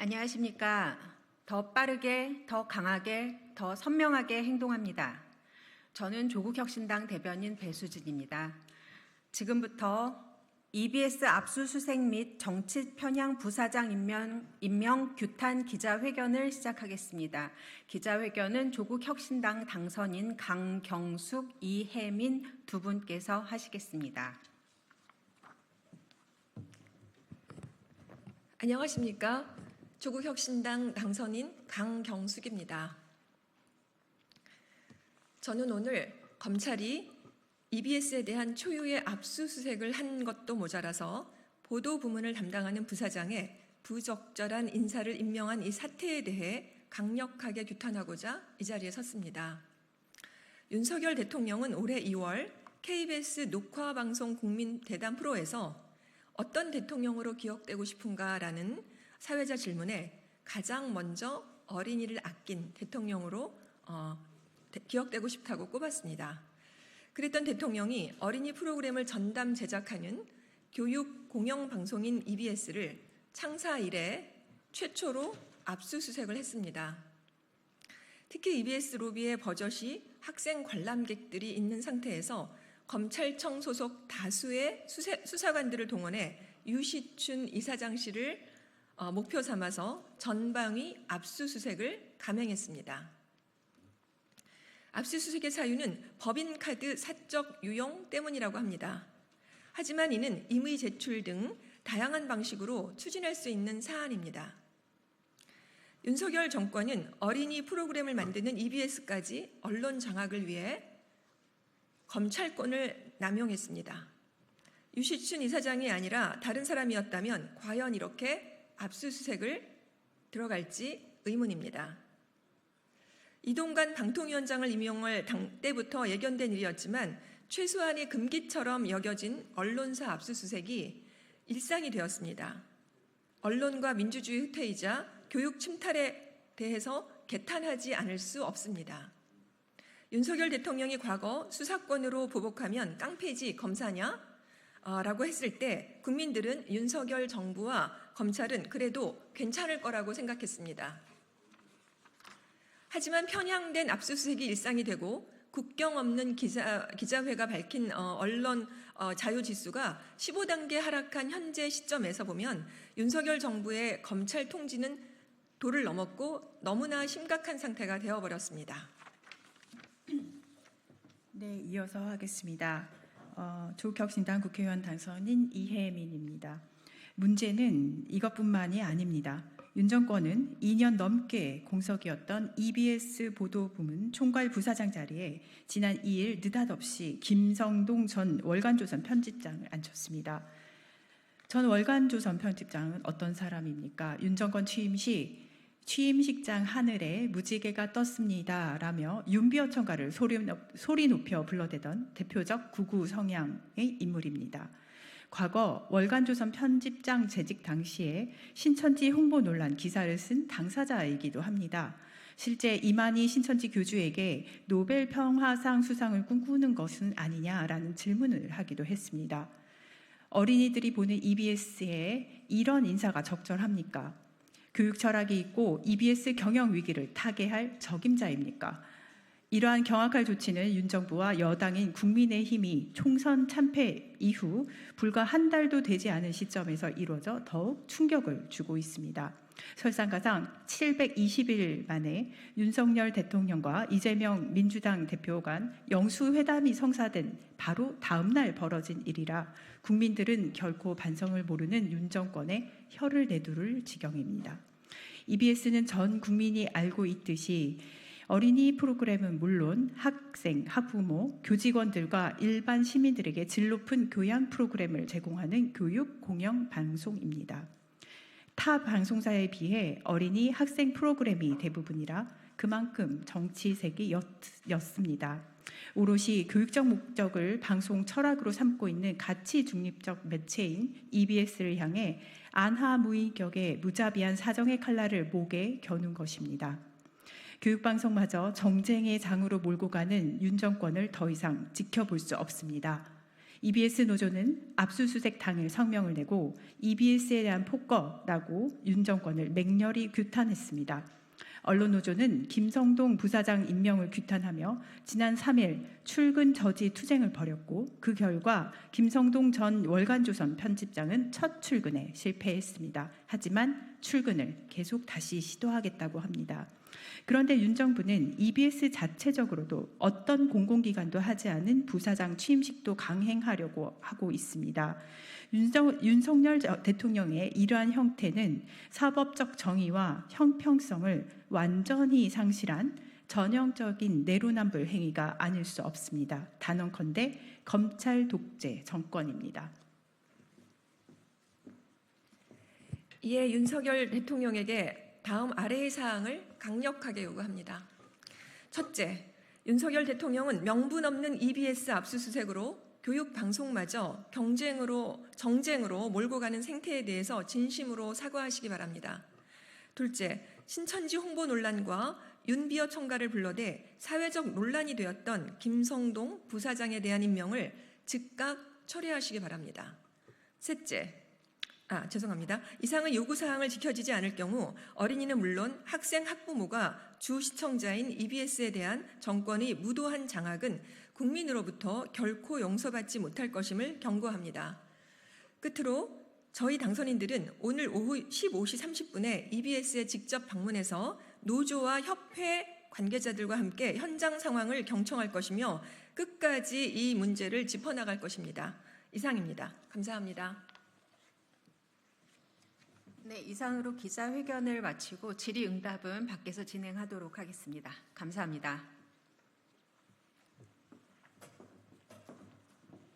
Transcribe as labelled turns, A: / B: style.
A: 안녕하십니까. 더 빠르게, 더 강하게, 더 선명하게 행동합니다. 저는 조국혁신당 대변인 배수진입니다. 지금부터 EBS 압수수색 및 정치 편향 부사장 임명 규탄 기자회견을 시작하겠습니다. 기자회견은 조국혁신당 당선인 강경숙, 이혜민 두 분께서 하시겠습니다.
B: 안녕하십니까. 조국혁신당 당선인 강경숙입니다. 저는 오늘 검찰이 EBS에 대한 초유의 압수수색을 한 것도 모자라서 보도 부문을 담당하는 부사장에 부적절한 인사를 임명한 이 사태에 대해 강력하게 규탄하고자 이 자리에 섰습니다. 윤석열 대통령은 올해 2월 KBS 녹화방송 국민대담 프로에서 어떤 대통령으로 기억되고 싶은가라는 사회자 질문에 가장 먼저 어린이를 아낀 대통령으로 기억되고 싶다고 꼽았습니다. 그랬던 대통령이 어린이 프로그램을 전담 제작하는 교육 공영방송인 EBS를 창사 이래 최초로 압수수색을 했습니다. 특히 EBS 로비의 버젓이 학생 관람객들이 있는 상태에서 검찰청 소속 다수의 수사관들을 동원해 유시춘 이사장실을 목표 삼아서 전방위 압수수색을 감행했습니다. 압수수색의 사유는 법인카드 사적 유용 때문이라고 합니다. 하지만 이는 임의 제출 등 다양한 방식으로 추진할 수 있는 사안입니다. 윤석열 정권은 어린이 프로그램을 만드는 EBS까지 언론 장악을 위해 검찰권을 남용했습니다. 유시춘 이사장이 아니라 다른 사람이었다면 과연 이렇게 압수수색을 들어갈지 의문입니다. 이동관 방통위원장을 임용할 당 때부터 예견된 일이었지만 최소한의 금기처럼 여겨진 언론사 압수수색이 일상이 되었습니다. 언론과 민주주의 후퇴이자 교육 침탈에 대해서 개탄하지 않을 수 없습니다. 윤석열 대통령이 과거 수사권으로 보복하면 깡패지 검사냐? 라고 했을 때 국민들은 윤석열 정부와 검찰은 그래도 괜찮을 거라고 생각했습니다. 하지만 편향된 압수수색이 일상이 되고 국경 없는 기자회가 밝힌 언론 자유지수가 15단계 하락한 현재 시점에서 보면 윤석열 정부의 검찰 통지는 도를 넘었고 너무나 심각한 상태가 되어버렸습니다.
C: 네, 이어서 하겠습니다. 조국혁신당 국회의원 당선인 이혜민입니다. 문제는 이것뿐만이 아닙니다. 윤 정권은 2년 넘게 공석이었던 EBS 보도부문 총괄 부사장 자리에 지난 2일 느닷없이 김성동 전 월간조선 편집장을 앉혔습니다. 전 월간조선 편집장은 어떤 사람입니까? 윤 정권 취임식장 하늘에 무지개가 떴습니다 라며 윤비어 청가를 소리 높여 불러대던 대표적 구구 성향의 인물입니다. 과거 월간조선 편집장 재직 당시에 신천지 홍보 논란 기사를 쓴 당사자이기도 합니다. 실제 이만희 신천지 교주에게 노벨 평화상 수상을 꿈꾸는 것은 아니냐라는 질문을 하기도 했습니다. 어린이들이 보는 EBS에 이런 인사가 적절합니까? 교육 철학이 있고 EBS 경영 위기를 타개할 적임자입니까? 이러한 경악할 조치는 윤 정부와 여당인 국민의힘이 총선 참패 이후 불과 한 달도 되지 않은 시점에서 이루어져 더욱 충격을 주고 있습니다. 설상가상 720일 만에 윤석열 대통령과 이재명 민주당 대표 간 영수회담이 성사된 바로 다음 날 벌어진 일이라 국민들은 결코 반성을 모르는 윤 정권에 혀를 내두를 지경입니다. EBS는 전 국민이 알고 있듯이 어린이 프로그램은 물론 학생, 학부모, 교직원들과 일반 시민들에게 질 높은 교양 프로그램을 제공하는 교육 공영 방송입니다. 타 방송사에 비해 어린이 학생 프로그램이 대부분이라 그만큼 정치색이 였습니다. 오롯이 교육적 목적을 방송 철학으로 삼고 있는 가치 중립적 매체인 EBS를 향해 안하무인격의 무자비한 사정의 칼날을 목에 겨눈 것입니다. 교육방송마저 정쟁의 장으로 몰고 가는 윤 정권을 더 이상 지켜볼 수 없습니다. EBS 노조는 압수수색 당일 성명을 내고 EBS에 대한 폭거라고 윤 정권을 맹렬히 규탄했습니다. 언론노조는 김성동 부사장 임명을 규탄하며 지난 3일 출근 저지 투쟁을 벌였고 그 결과 김성동 전 월간조선 편집장은 첫 출근에 실패했습니다. 하지만 출근을 계속 다시 시도하겠다고 합니다. 그런데 윤 정부는 EBS 자체적으로도 어떤 공공기관도 하지 않은 부사장 취임식도 강행하려고 하고 있습니다. 윤석열 대통령의 이러한 형태는 사법적 정의와 형평성을 완전히 상실한 전형적인 내로남불 행위가 아닐 수 없습니다. 단언컨대 검찰 독재 정권입니다.
B: 이에 윤석열 대통령에게 다음 아래의 사항을 강력하게 요구합니다. 첫째, 윤석열 대통령은 명분 없는 EBS 압수수색으로 교육 방송마저 정쟁으로 몰고 가는 생태에 대해서 진심으로 사과하시기 바랍니다. 둘째, 신천지 홍보 논란과 윤비어 청가를 불러대 사회적 논란이 되었던 김성동 부사장에 대한 임명을 즉각 철회하시기 바랍니다. 셋째, 이상의 요구사항을 지켜지지 않을 경우 어린이는 물론 학생, 학부모가 주 시청자인 EBS에 대한 정권의 무도한 장악은 국민으로부터 결코 용서받지 못할 것임을 경고합니다. 끝으로 저희 당선인들은 오늘 오후 15시 30분에 EBS에 직접 방문해서 노조와 협회 관계자들과 함께 현장 상황을 경청할 것이며 끝까지 이 문제를 짚어나갈 것입니다. 이상입니다. 감사합니다.
A: 네, 이상으로 기자회견을 마치고 질의응답은 밖에서 진행하도록 하겠습니다. 감사합니다.